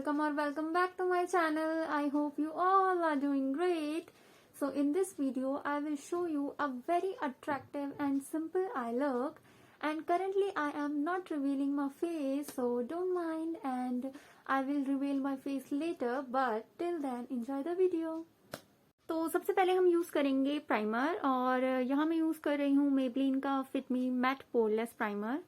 welcome or welcome back to my channel. I hope you all are doing great. So in this video I will show you a very attractive and simple eye look, and currently I am not revealing my face, so don't mind, and I will reveal my face later, but till then enjoy the video. तो सबसे पहले हम use करेंगे primer, और यहाँ मैं use कर रही हूँ मेबलिन का फिट मी मैट पोरलेस प्राइमर.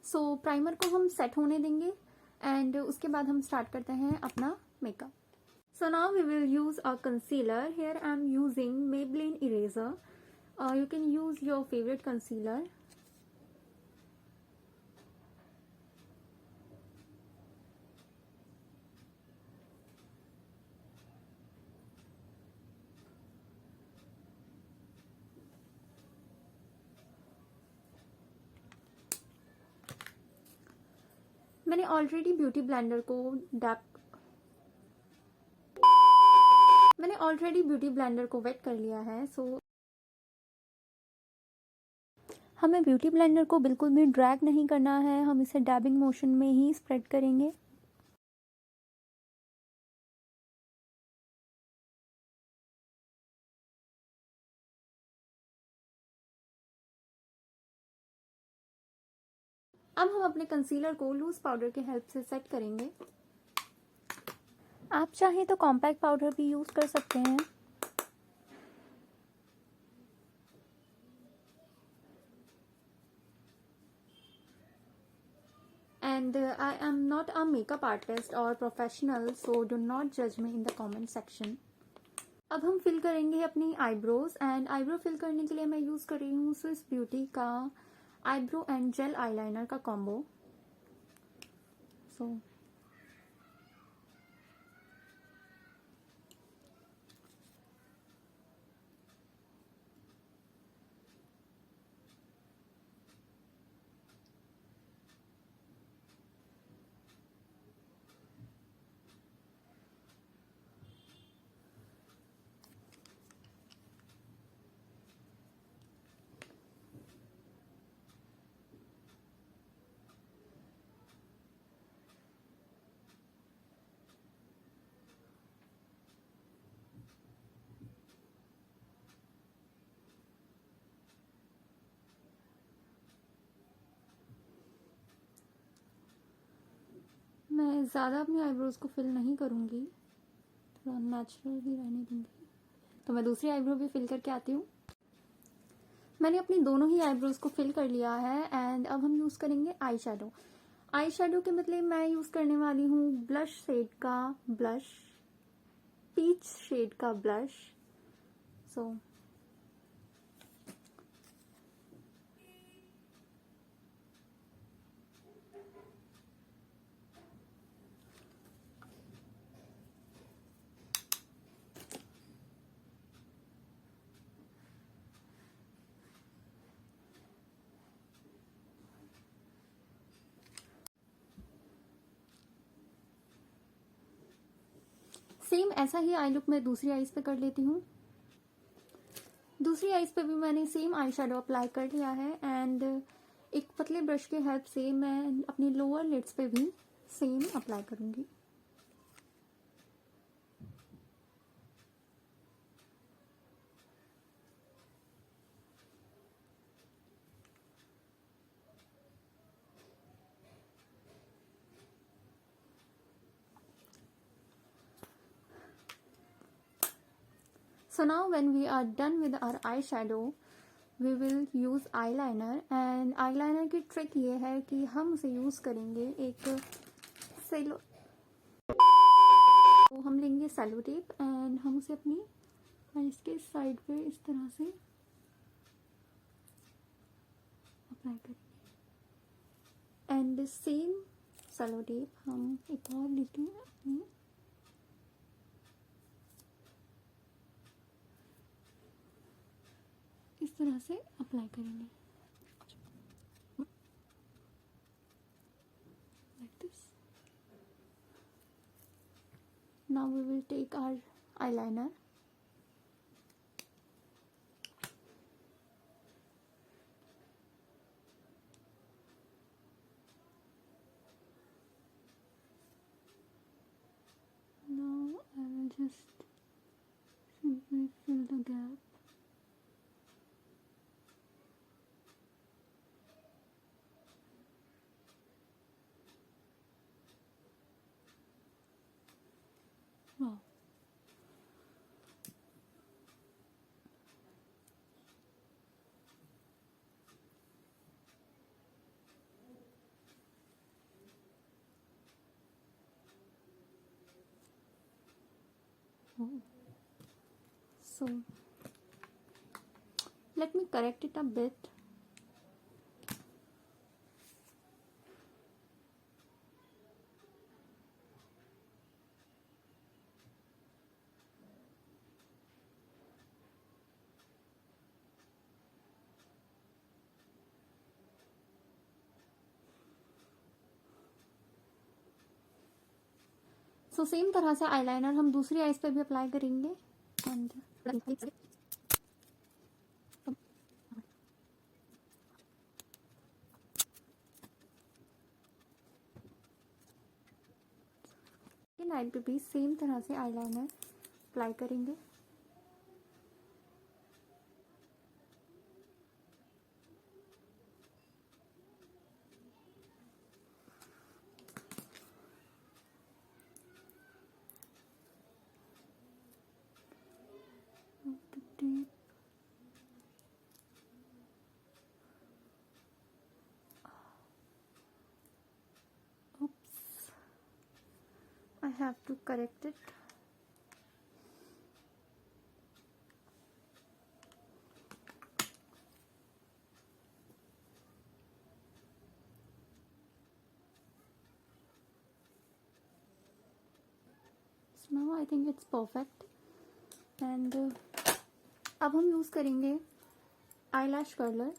सो प्राइमर को हम सेट होने देंगे एंड उसके बाद हम स्टार्ट करते हैं अपना makeup. So now we will use a concealer. Here I am using Maybelline eraser. You can use your favourite concealer. मैंने ऑलरेडी ब्यूटी ब्लेंडर को वेट कर लिया है. सो हमें ब्यूटी ब्लेंडर को बिल्कुल भी ड्रैग नहीं करना है, हम इसे डैबिंग मोशन में ही स्प्रेड करेंगे. अब हम अपने कंसीलर को लूज पाउडर के हेल्प से सेट करेंगे. आप चाहें तो कॉम्पैक्ट पाउडर भी यूज कर सकते हैं. And I am not a makeup artist और प्रोफेशनल, सो डू नॉट जज मी इन द कमेंट सेक्शन. अब हम फिल करेंगे अपनी आईब्रोज, एंड आईब्रो फिल करने के लिए मैं यूज कर रही हूँ स्विस ब्यूटी का आईब्रो एंड जेल आईलाइनर का कॉम्बो. सो मैं ज़्यादा अपनी आईब्रोज को फिल नहीं करूँगी, थोड़ा नेचुरल ही रहने दूँगी. तो मैं दूसरी आईब्रो भी फिल करके आती हूँ. मैंने अपनी दोनों ही आईब्रोज को फिल कर लिया है, एंड अब हम यूज़ करेंगे आई शेडो. आई शेडो के बदले मैं यूज़ करने वाली हूँ ब्लश शेड का ब्लश, पीच शेड का ब्लश. सो सेम ऐसा ही आई लुक मैं दूसरी आईज पे कर लेती हूँ. दूसरी आईज पे भी मैंने सेम आई शेडो अप्लाई कर लिया है, एंड एक पतले ब्रश के हेल्प से मैं अपनी लोअर लिड्स पे भी सेम अप्लाई करूँगी. So now when we are done with our eyeshadow, we will use eyeliner. And eyeliner की ट्रिक ये है कि हम उसे यूज़ करेंगे एक सेलो, तो हम लेंगे सेलो टेप एंड हम उसे अपनी और इसके साइड पे इस तरह से अप्लाई करेंगे। एंड सेम सेलो टेप हम एक और लेते हैं अपनी, इस तरह से अप्लाई करेंगे like this. Now we will take our eyeliner. Now I will just simply fill the gap. Wow. Oh. So let me correct it a bit. So same तरह से आईलाइनर हम दूसरी आईज पे भी अप्लाई करेंगे। And line पे भी same तरह से आईलाइनर अप्लाई करेंगे। I have to correct it. So now I think it's perfect. And अब हम यूज करेंगे eyelash curler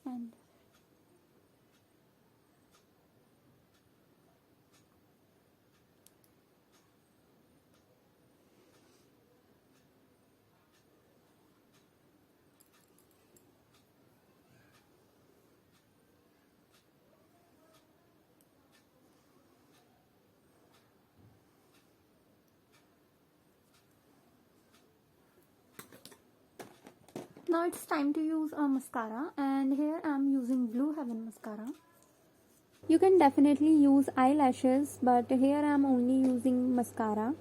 and now it's time to use a mascara, and here I'm using Blue Heaven mascara. You can definitely use eyelashes, but here I'm only using mascara.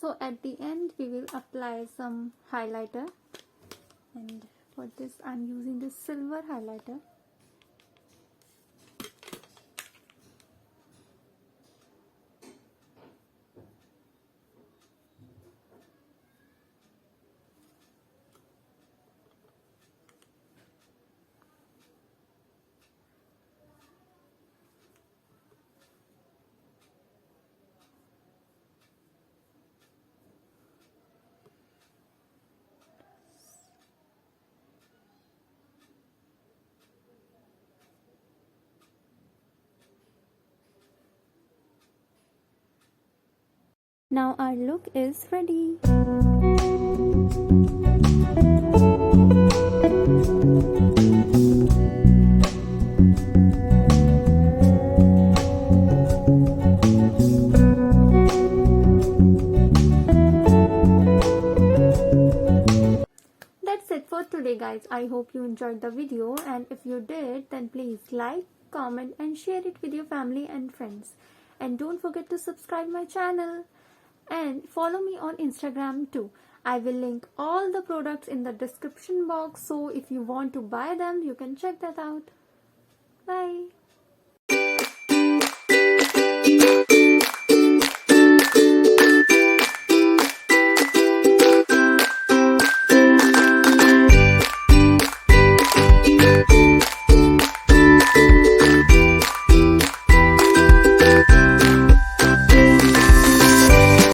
So at the end we will apply some highlighter, and for this I'm using this silver highlighter. Now our look is ready. That's it for today guys. I hope you enjoyed the video, and if you did then please like, comment and share it with your family and friends. And don't forget to subscribe my channel and follow me on Instagram too. I will link all the products in the description box, so if you want to buy them, you can check that out.